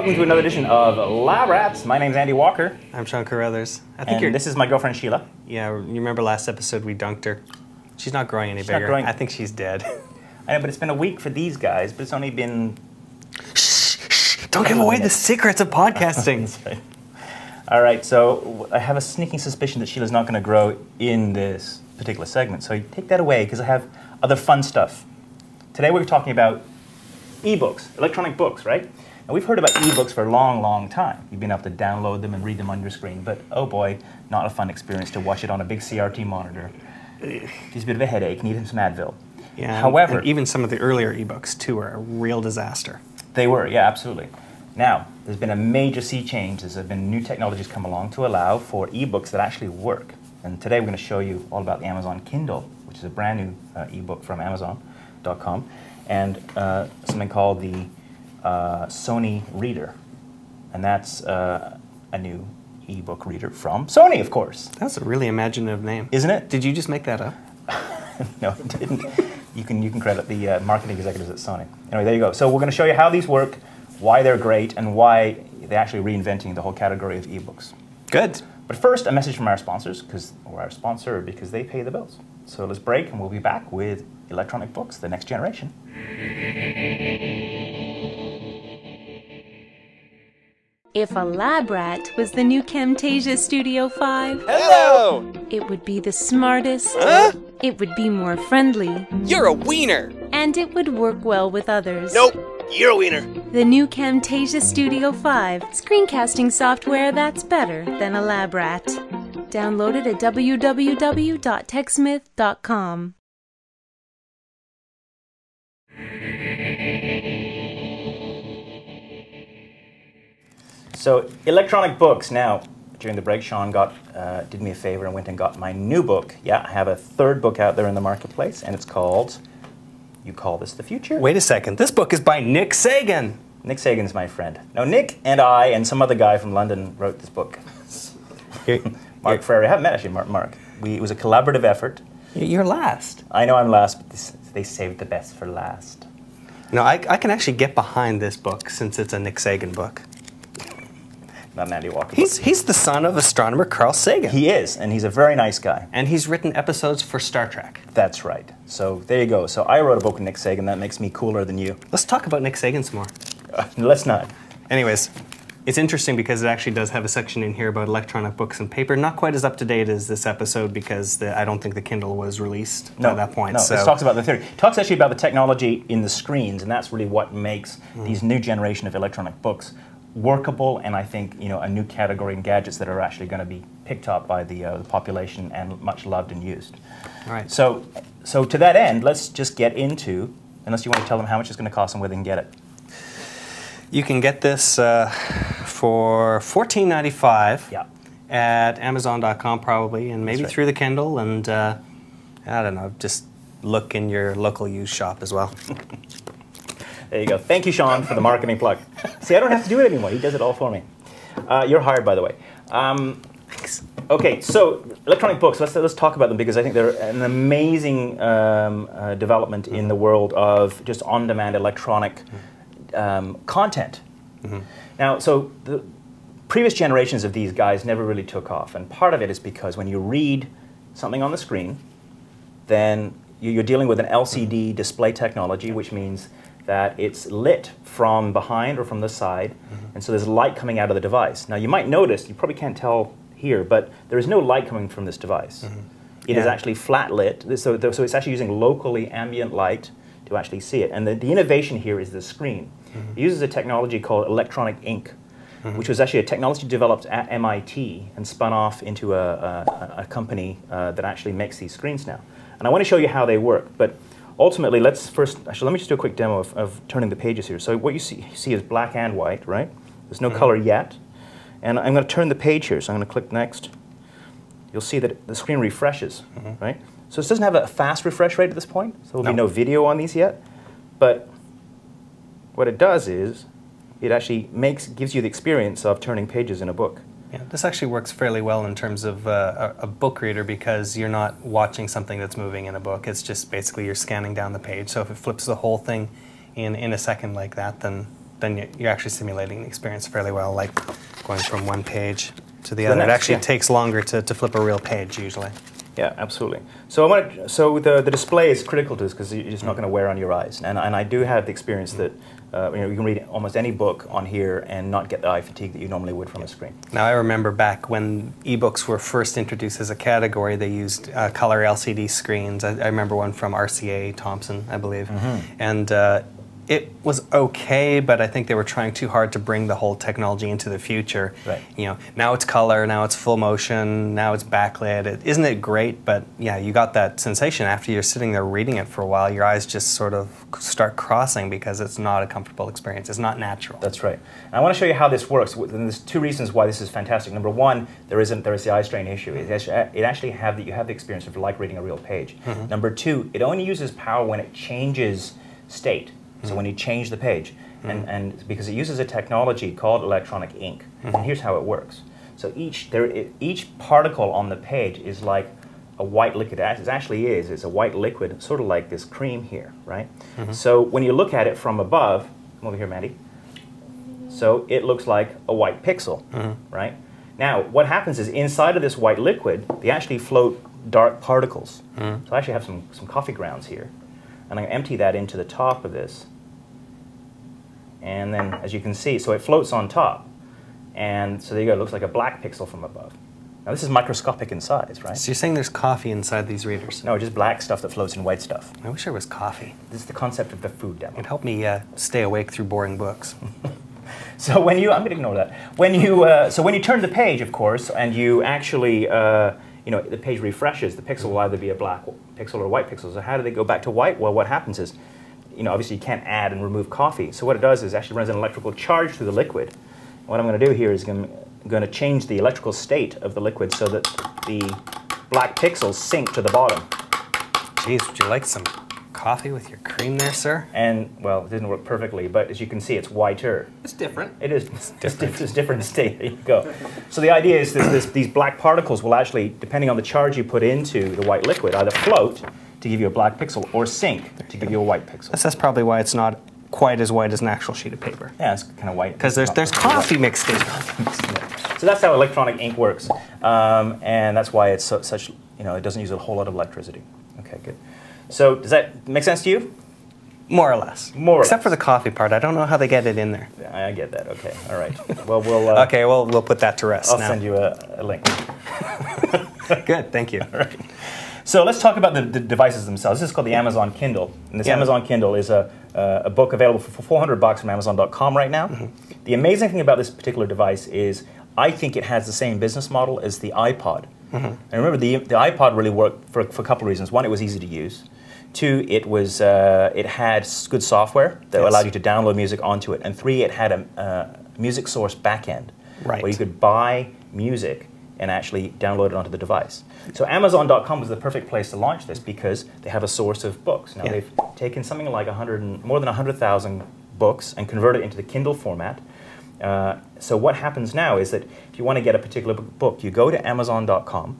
welcome to another edition of Lab Rats. My name's Andy Walker. I'm Sean Carruthers. This is my girlfriend Sheila. Yeah, you remember last episode we dunked her? She's not growing any bigger. I think she's dead. I know, but it's been a week for these guys, but it's only been... Shh! Don't give away the secrets of podcasting. That's right. All right, so I have a sneaking suspicion that Sheila's not going to grow in this particular segment, so you take that away because I have other fun stuff. Today we're talking about ebooks, electronic books, right? And we've heard about ebooks for a long, long time. You've been able to download them and read them on your screen, but oh boy, not a fun experience to watch it on a big CRT monitor. It's a bit of a headache, need some Advil. Yeah, however, and even some of the earlier ebooks too are a real disaster. They were, yeah, absolutely. Now, there's been a major sea change. There's been new technologies come along to allow for ebooks that actually work. And today we're going to show you all about the Amazon Kindle, which is a brand new ebook from Amazon.com, and something called the Sony Reader. And that's a new ebook reader from Sony, of course. That's a really imaginative name. Isn't it? Did you just make that up? No, it didn't. You can credit the marketing executives at Sony. Anyway, there you go. So we're going to show you how these work, why they're great, and why they're actually reinventing the whole category of ebooks. Good. But first, a message from our sponsors, or our sponsor, because they pay the bills. So let's break, and we'll be back with electronic books, the next generation. If a lab rat was the new Camtasia Studio 5, Hello! it would be the smartest, Huh? it would be more friendly, You're a wiener! and it would work well with others. Nope, you're a wiener. The new Camtasia Studio 5, screencasting software that's better than a lab rat. Download it at www.techsmith.com. So electronic books. Now, during the break, Sean did me a favor and went and got my new book. Yeah, I have a third book out there in the marketplace, and it's called You Call This the Future? Wait a second. This book is by Nick Sagan. Nick Sagan's my friend. No, Nick and I and some other guy from London wrote this book. Mark Frary. I haven't met actually Mark. It was a collaborative effort. You're last. I know I'm last, but they saved the best for last. No, I can actually get behind this book since it's a Nick Sagan book. Not an Andy Walker book. He's the son of astronomer Carl Sagan. He is, and he's a very nice guy. And he's written episodes for Star Trek. That's right. So there you go. So I wrote a book with Nick Sagan. That makes me cooler than you. Let's talk about Nick Sagan some more. Let's not. Anyways, it's interesting because it actually does have a section in here about electronic books and paper. Not quite as up to date as this episode because I don't think the Kindle was released at that point. No, so. This talks about the theory. It talks actually about the technology in the screens, and that's really what makes these new generation of electronic books workable, and I think a new category in gadgets that are actually going to be picked up by the population and much loved and used. All right. So to that end, let's just get into, unless you want to tell them how much it's going to cost and where they can get it. You can get this for $14.95 at Amazon.com probably, and maybe through the Kindle, and I don't know, just look in your local used shop as well. There you go. Thank you, Sean, for the marketing plug. See, I don't have to do it anymore. He does it all for me. You're hired, by the way. Thanks. Okay, so electronic books. Let's talk about them because I think they're an amazing development in the world of just on-demand electronic content. Now, so the previous generations of these guys never really took off, and part of it is because when you read something on the screen, then you're dealing with an LCD display technology, which means that it's lit from behind or from the side, and so there's light coming out of the device. Now you might notice, you probably can't tell here, but there is no light coming from this device. It is actually flat lit, so it's actually using locally ambient light to actually see it. And the innovation here is the screen. It uses a technology called electronic ink, which was actually a technology developed at MIT and spun off into a company that actually makes these screens now. And I want to show you how they work, but ultimately, let me just do a quick demo of turning the pages here. So what you see is black and white, right? There's no color yet. And I'm going to turn the page here, so I'm going to click next. You'll see that the screen refreshes, right? So this doesn't have a fast refresh rate at this point, so there'll be no video on these yet. But what it does is, it actually gives you the experience of turning pages in a book. Yeah, this actually works fairly well in terms of a book reader because you're not watching something that's moving in a book. It's just basically you're scanning down the page. So if it flips the whole thing in a second like that, then then you're actually simulating the experience fairly well, like going from one page to the other. It actually takes longer to flip a real page usually. Yeah, absolutely. So the display is critical to this because it's not going to wear on your eyes. And I do have the experience that you can read almost any book on here and not get the eye fatigue that you normally would from a screen. Now I remember back when ebooks were first introduced as a category, they used color LCD screens. I remember one from RCA Thompson, I believe, and it was okay, but I think they were trying too hard to bring the whole technology into the future. Right. Now it's color, now it's full motion, now it's backlit. Isn't it great? But yeah, you got that sensation after you're sitting there reading it for a while. Your eyes just sort of start crossing because it's not a comfortable experience. It's not natural. That's right. And I want to show you how this works. And there's two reasons why this is fantastic. Number one, there is the eye strain issue. It actually you have the experience of like reading a real page. Number two, it only uses power when it changes state. So when you change the page, and because it uses a technology called electronic ink, and here's how it works. So each particle on the page is like a white liquid. It actually is. It's a white liquid, sort of like this cream here, right? So when you look at it from above, come over here, Mandy. So it looks like a white pixel, right? Now what happens is inside of this white liquid, they actually float dark particles. So I actually have some coffee grounds here. And I'm going to empty that into the top of this. And then, as you can see, so it floats on top. And so there you go, it looks like a black pixel from above. Now this is microscopic in size, right? So you're saying there's coffee inside these readers? No, just black stuff that floats in white stuff. I wish there was coffee. This is the concept of the food demo. It'd help me stay awake through boring books. So when you, I'm going to ignore that. When you, so when you turn the page, of course, and you actually, the page refreshes, the pixel will either be a black pixel or a white pixel. So how do they go back to white? Well, what happens is, obviously you can't add and remove coffee. So what it does is actually runs an electrical charge through the liquid. And what I'm going to do here is I'm going to change the electrical state of the liquid so that the black pixels sink to the bottom. Geez, would you like some coffee with your cream there, sir? And, well, it didn't work perfectly, but as you can see, it's whiter. It's different. It is. It's different state. There you go. So the idea is these black particles will actually, depending on the charge you put into the white liquid, either float to give you a black pixel or sink to give you a white pixel. That's probably why it's not quite as white as an actual sheet of paper. Yeah, it's kind of white. Because there's coffee mixed in. So that's how electronic ink works, and that's why it's such. It doesn't use a whole lot of electricity. Okay, good. So does that make sense to you? More or less. More or less. Except for the coffee part. I don't know how they get it in there. I get that. Okay. All right. Well, we'll. Okay. Well, we'll put that to rest. I'll send you a link. Good. Thank you. All right. So let's talk about the devices themselves. This is called the Amazon Kindle, and this Amazon Kindle is a book available for $400 from Amazon.com right now. The amazing thing about this particular device is I think it has the same business model as the iPod. And remember, the iPod really worked for a couple of reasons. One, it was easy to use. Two, it had good software that allowed you to download music onto it. And three, it had a music source backend where you could buy music and actually download it onto the device. So Amazon.com was the perfect place to launch this because they have a source of books. Now they've taken something like more than 100,000 books and converted it into the Kindle format. So what happens now is that if you want to get a particular book, you go to Amazon.com,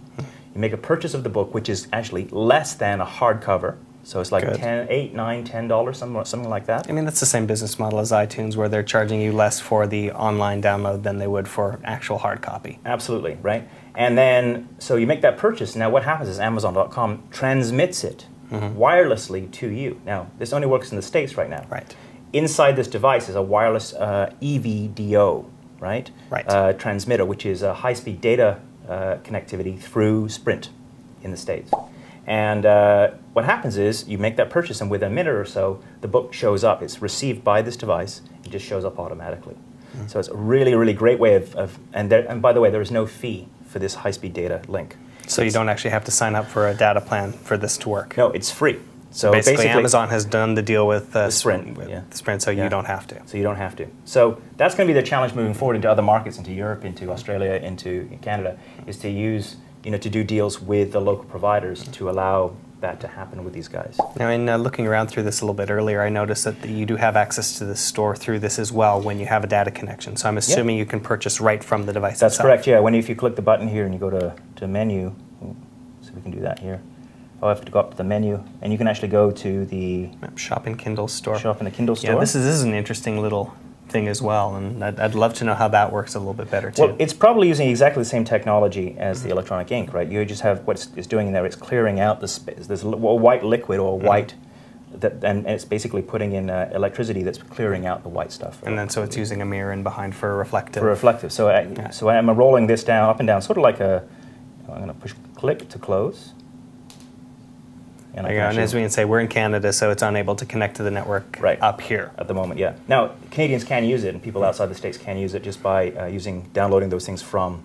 you make a purchase of the book, which is actually less than a hardcover. So it's like $8, $9, $10, something like that. I mean, that's the same business model as iTunes, where they're charging you less for the online download than they would for actual hard copy. Absolutely, right? And then, so you make that purchase. Now what happens is Amazon.com transmits it wirelessly to you. Now, this only works in the States right now. Right. Inside this device is a wireless EVDO, right? Right. Transmitter, which is a high-speed data connectivity through Sprint in the States. And what happens is you make that purchase, and within a minute or so, the book shows up. It's received by this device. It just shows up automatically. So it's a really, really great way and by the way, there is no fee for this high-speed data link. So you don't actually have to sign up for a data plan for this to work? No, it's free. So basically Amazon has done the deal with Sprint, Sprint, so you don't have to. So you don't have to. So that's going to be the challenge moving forward into other markets, into Europe, into Australia, into Canada, is to use, to do deals with the local providers to allow that to happen with these guys. Now, in looking around through this a little bit earlier, I noticed that you do have access to the store through this as well when you have a data connection. So I'm assuming you can purchase right from the device That's itself. correct, yeah. If you click the button here and you go to menu, so we can do that here. I have to go up to the menu, and you can actually go to the Shop in Kindle store. Shop in the Kindle store. Yeah, this is an interesting little thing as well, and I'd love to know how that works a little bit better too. Well, it's probably using exactly the same technology as the electronic ink, right? You just have what it's doing there. It's clearing out the space. There's a white liquid or white, and it's basically putting in electricity that's clearing out the white stuff. And then so it's using a mirror in behind for reflective. For reflective. So so I'm rolling this down, up and down, sort of like a. I'm going to push click to close. And as we can say, we're in Canada, so it's unable to connect to the network up here. At the moment, yeah. Now, Canadians can use it, and people outside the States can use it just by downloading those things from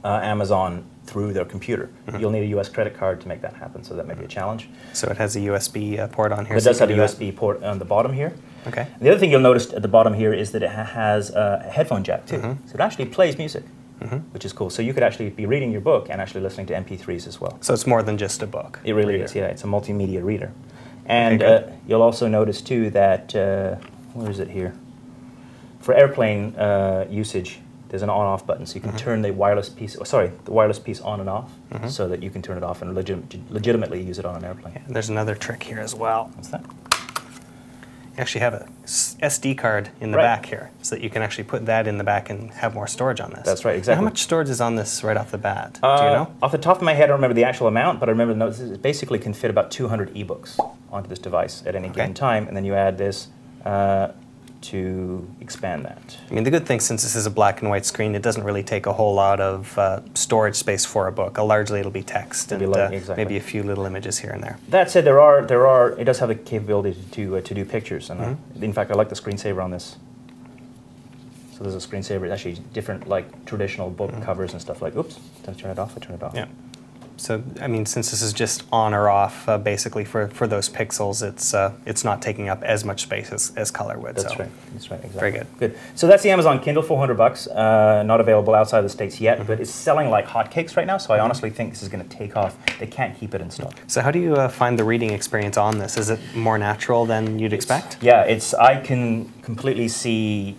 Amazon through their computer. You'll need a US credit card to make that happen, so that may be a challenge. So it has a USB port on here? It does have a USB port on the bottom here. Okay. And the other thing you'll notice at the bottom here is that it has a headphone jack, too. So it actually plays music. Which is cool. So you could actually be reading your book and actually listening to MP3s as well. So it's more than just a book. It really is, yeah. It's a multimedia reader. And you'll also notice, too, that, where is it here? For airplane usage, there's an on-off button, so you can turn the wireless piece, on and off, so that you can turn it off and legitimately use it on an airplane. Yeah, there's another trick here as well. What's that? You actually have a SD card in the back here, so that you can actually put that in the back and have more storage on this. That's right, exactly. Now, how much storage is on this right off the bat? Do you know? Off the top of my head, I don't remember the actual amount, but I remember it basically can fit about 200 ebooks onto this device at any given time, and then you add this to expand that. I mean, the good thing, since this is a black and white screen, it doesn't really take a whole lot of storage space for a book. Largely, it'll be text and maybe a few little images here and there. That said, it does have the capability to do pictures, and in fact, I like the screensaver on this. So there's a screensaver. It's actually different, like traditional book covers and stuff. Like, oops, did I turn it off? I turned it off. Yeah. So, I mean, since this is just on or off, basically for those pixels, it's not taking up as much space as color would. That's right. That's right. Exactly. Very good. Good. So that's the Amazon Kindle, $400. Not available outside the States yet, but it's selling like hotcakes right now. So I honestly think this is going to take off. They can't keep it in stock. So how do you find the reading experience on this? Is it more natural than you'd expect? Yeah, I can completely see,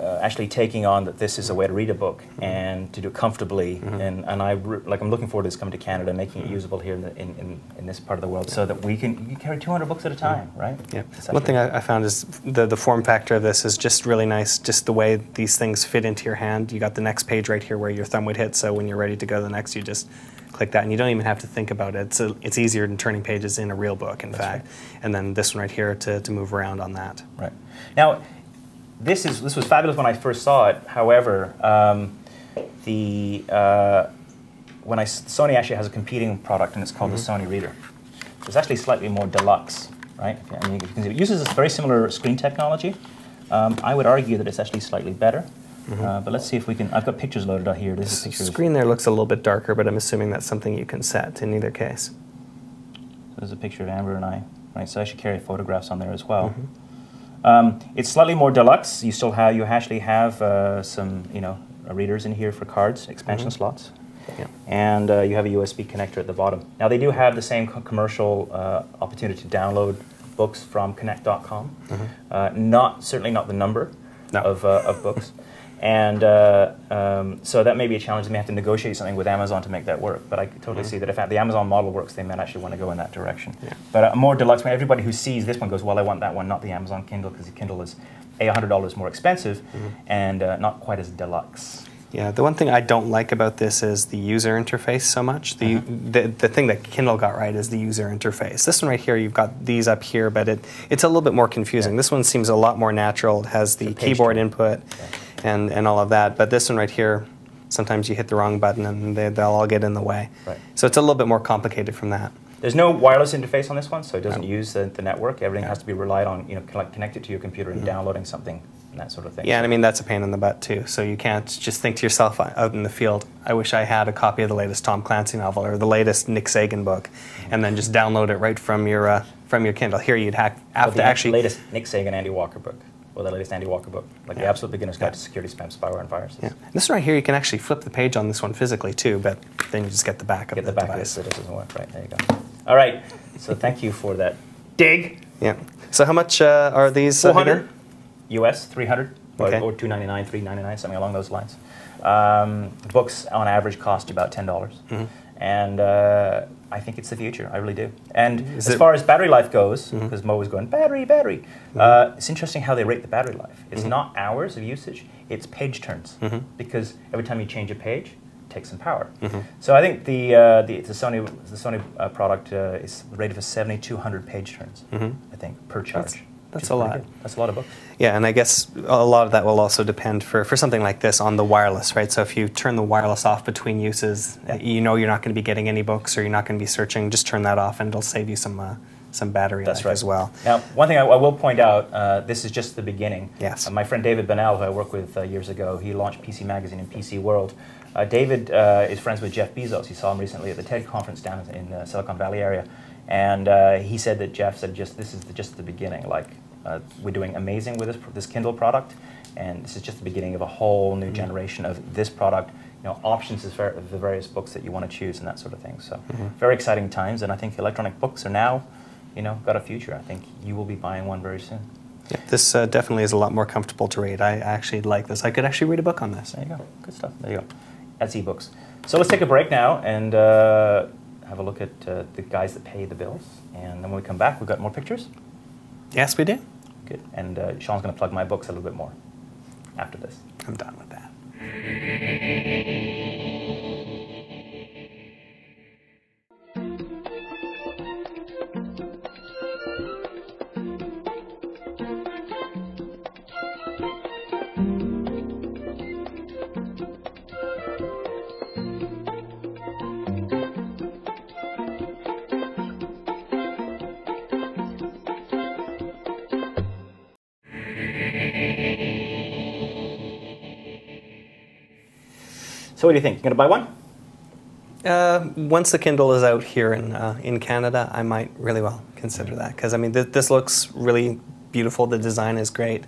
actually taking on that this is a way to read a book and to do it comfortably. And I'm looking forward to this coming to Canada, making it usable here in this part of the world, so that you can carry 200 books at a time, right? Yeah. One thing I found is the form factor of this is just really nice. Just the way these things fit into your hand. You got the next page right here where your thumb would hit. So when you're ready to go to the next, you just click that, and you don't even have to think about it. It's easier than turning pages in a real book, in fact. Right. And then this one right here to move around on that. Right. Now, this was fabulous when I first saw it. However, Sony actually has a competing product, and it's called the Sony Reader. It's actually slightly more deluxe, right? I mean, it uses this very similar screen technology. I would argue that it's actually slightly better. But let's see if we can. I've got pictures loaded out here. The screen there looks a little bit darker, but I'm assuming that's something you can set in either case. So there's a picture of Amber and I, right? So I should carry photographs on there as well. It's slightly more deluxe. You actually have some readers in here for cards, expansion slots. Yeah. And you have a USB connector at the bottom. Now they do have the same commercial opportunity to download books from Connect.com. Certainly not the number of books. And so that may be a challenge. They may have to negotiate something with Amazon to make that work. But I totally see that if the Amazon model works, they might actually want to go in that direction. Yeah. But a more deluxe, everybody who sees this one goes, well, I want that one, not the Amazon Kindle, because the Kindle is $100 more expensive and not quite as deluxe. Yeah, the one thing I don't like about this is the user interface so much. The thing that Kindle got right is the user interface. This one right here, you've got these up here, but it's a little bit more confusing. Yeah. This one seems a lot more natural. It has the keyboard input and all of that. But this one right here, sometimes you hit the wrong button and they'll all get in the way. Right. So it's a little bit more complicated from that. There's no wireless interface on this one, so it doesn't use the network. Everything has to be relied on, connected to your computer and downloading something. That sort of thing. Yeah, and I mean, that's a pain in the butt, too. So you can't just think to yourself out in the field, I wish I had a copy of the latest Tom Clancy novel or the latest Nick Sagan book, and then just download it right from your Kindle. Here you'd have to actually... the latest Nick Sagan, Andy Walker book, or the latest Andy Walker book, like the Absolute Beginner's Guide to Security, Spam, Spyware, and Viruses. Yeah. This right here, you can actually flip the page on this one physically, too, but then you just get the back of the device. Of it, so it doesn't work. Right, there you go. All right, so thank you for that dig. Yeah. So how much are these? 400 US, 300. Okay. Or $299, $399, something along those lines. Books on average cost you about $10. And I think it's the future. I really do. And as far as battery life goes, because Mo was going, battery. It's interesting how they rate the battery life. It's not hours of usage, it's page turns. Because every time you change a page, it takes some power. So I think the Sony product is rated for 7,200 page turns, I think, per charge. That's a lot. Good. That's a lot of books. Yeah, and I guess a lot of that will also depend for something like this on the wireless, right? So if you turn the wireless off between uses, you know you're not going to be getting any books or you're not going to be searching. Just turn that off and it'll save you some battery life as well. Now, one thing I will point out, this is just the beginning. Yes. My friend David Bennell, who I worked with years ago, he launched PC Magazine and PC World. David is friends with Jeff Bezos. He saw him recently at the TED conference down in the Silicon Valley area. And he said that Jeff said, this is just the beginning. Like, we're doing amazing with this Kindle product, and this is just the beginning of a whole new generation of this product. You know, options is for the various books that you want to choose and that sort of thing. So, very exciting times, and I think electronic books are now, got a future. I think you will be buying one very soon. Yeah, this definitely is a lot more comfortable to read. I actually like this. I could actually read a book on this. There you go. Good stuff. There you go. That's ebooks. So let's take a break now and have a look at the guys that pay the bills. And then when we come back, we've got more pictures. Yes, we do. Good. And Sean's going to plug my books a little bit more after this. I'm done with that. So what do you think? You going to buy one? Once the Kindle is out here in Canada, I might really well consider that. Because, I mean, this looks really beautiful. The design is great.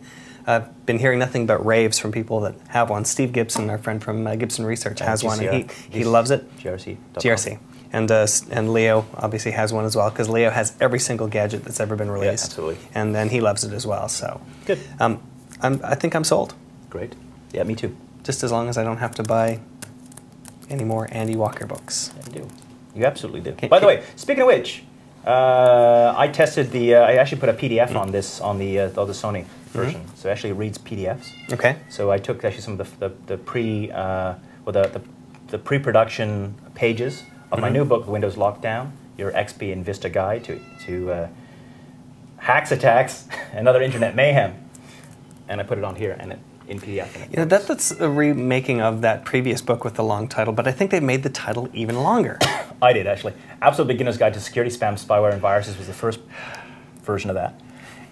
I've been hearing nothing but raves from people that have one. Steve Gibson, our friend from Gibson Research, has one, and he loves it. GRC. And Leo obviously has one as well, because Leo has every single gadget that's ever been released. Yeah, absolutely. And then he loves it as well. So good. I think I'm sold. Great. Yeah, me too. Just as long as I don't have to buy any more Andy Walker books. Yeah, you do. You absolutely do. By the way, speaking of which, I tested I actually put a PDF on this on the Sony version, so it actually reads PDFs. Okay. So I took actually some of the pre-production pages of my new book, Windows Lockdown, Your XP and Vista Guide to Hacks, Attacks, and Other Internet Mayhem, and I put it on here and in PDF. You know, that's a remaking of that previous book with the long title, but I think they made the title even longer. I did, actually. Absolute Beginner's Guide to Security, Spam, Spyware, and Viruses was the first version of that.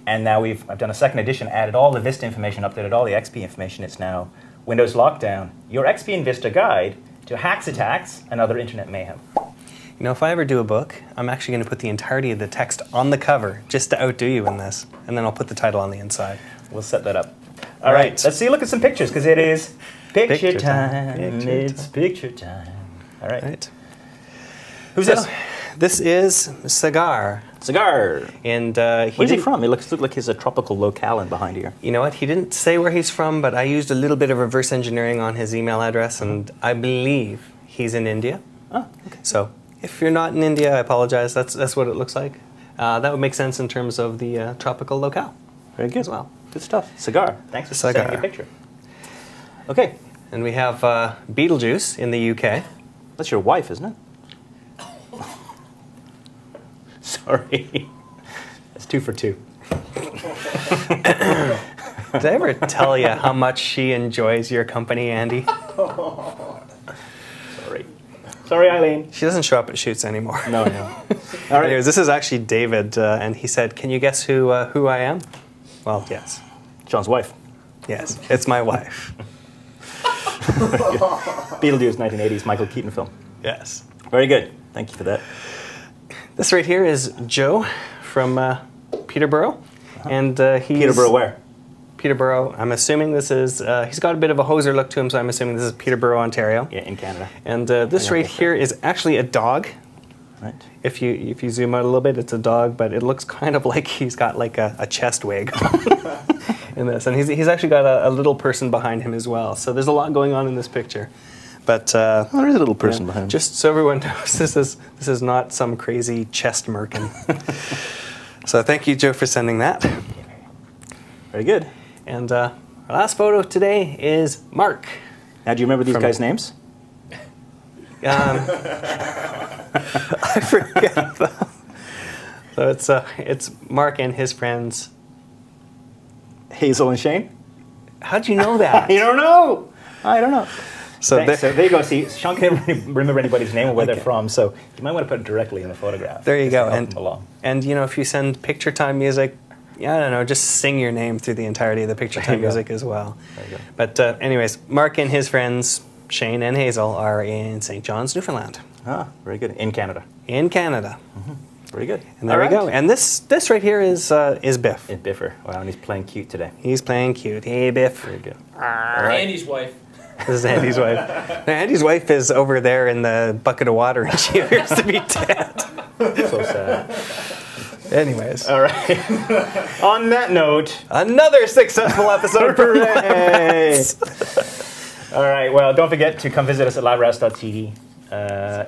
And now I've done a second edition, added all the Vista information, updated all the XP information. It's now Windows Lockdown, Your XP and Vista Guide to Hacks, Attacks, and Other Internet Mayhem. You know, if I ever do a book, I'm actually going to put the entirety of the text on the cover just to outdo you in this, and then I'll put the title on the inside. We'll set that up. All right, let's see. Look at some pictures, because it is picture time. It's picture time. All right. Who's this? This is Cigar. Cigar. And where's he from? It looks like he's a tropical locale in behind here. You know what? He didn't say where he's from, but I used a little bit of reverse engineering on his email address, and I believe he's in India. Oh, okay. So if you're not in India, I apologize. That's what it looks like. That would make sense in terms of the tropical locale. Very good. As well. Good stuff. Cigar. Thanks for sending me a picture. Okay. And we have Beetlejuice in the UK. That's your wife, isn't it? Sorry. That's 2 for 2. Did I ever tell you how much she enjoys your company, Andy? Sorry, Eileen. She doesn't show up at shoots anymore. No. All right. Anyways, this is actually David, and he said, "Can you guess who I am?" Well, yes. Sean's wife. Yes, it's my wife. Beetlejuice, 1980s Michael Keaton film. Yes. Very good. Thank you for that. This right here is Joe from Peterborough, and he's Peterborough where? Peterborough. I'm assuming this is. He's got a bit of a hoser look to him, so I'm assuming this is Peterborough, Ontario. Yeah, in Canada. And this right here is actually a dog. Right. If you zoom out a little bit, it's a dog, but it looks kind of like he's got like a chest wig in this, and he's actually got a little person behind him as well. So there's a lot going on in this picture. But there is a little person behind him. Just so everyone knows, this is not some crazy chest merkin. So thank you, Joe, for sending that. Very good. And our last photo today is Mark. Now, do you remember these guys' names? I forget them. So it's Mark and his friends. Hazel and Shane? How'd you know that? You don't know. I don't know. So there you go. See, Sean can't remember anybody's name or where they're from, so you might want to put it directly in the photograph. There you go. And you know, if you send picture time music, I don't know, just sing your name through the entirety of the picture time music as well. There you go. But anyways, Mark and his friends, Shane and Hazel, are in St. John's, Newfoundland. Ah, very good. In Canada. In Canada. Mm-hmm. Very good. And there we go. And this right here is Biff. It's Biffer. Wow, and he's playing cute today. He's playing cute. Hey, Biff. Very good. Andy's wife. This is Andy's wife. Now, Andy's wife is over there in the bucket of water, and she appears to be dead. So sad. Anyways. All right. On that note, another successful episode. Hooray! All right. Well, don't forget to come visit us at liverats.tv.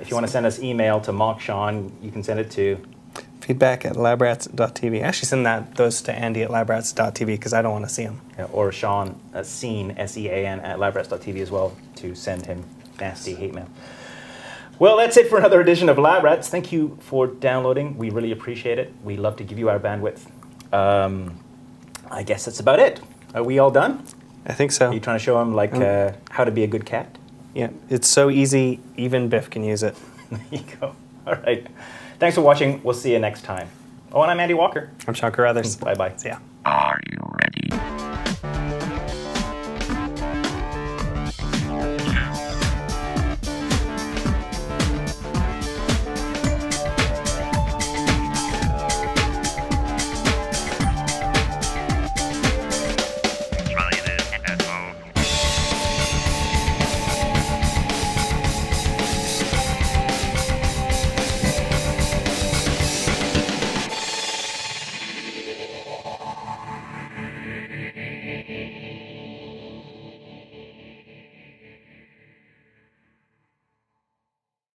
If you want to send us email to Mock Sean, you can send it to feedback@liverats.tv. Actually, send those to Andy at liverats.tv because I don't want to see them. Yeah, or Sean Sean, S-E-A-N, at liverats.tv as well to send him nasty hate mail. Well, that's it for another edition of Lab Rats. Thank you for downloading. We really appreciate it. We love to give you our bandwidth. I guess that's about it. Are we all done? I think so. Are you trying to show him like how to be a good cat? Yeah, it's so easy, even Biff can use it. There you go. All right. Thanks for watching. We'll see you next time. Oh, and I'm Andy Walker. I'm Sean Carruthers. Bye-bye. See ya. Are you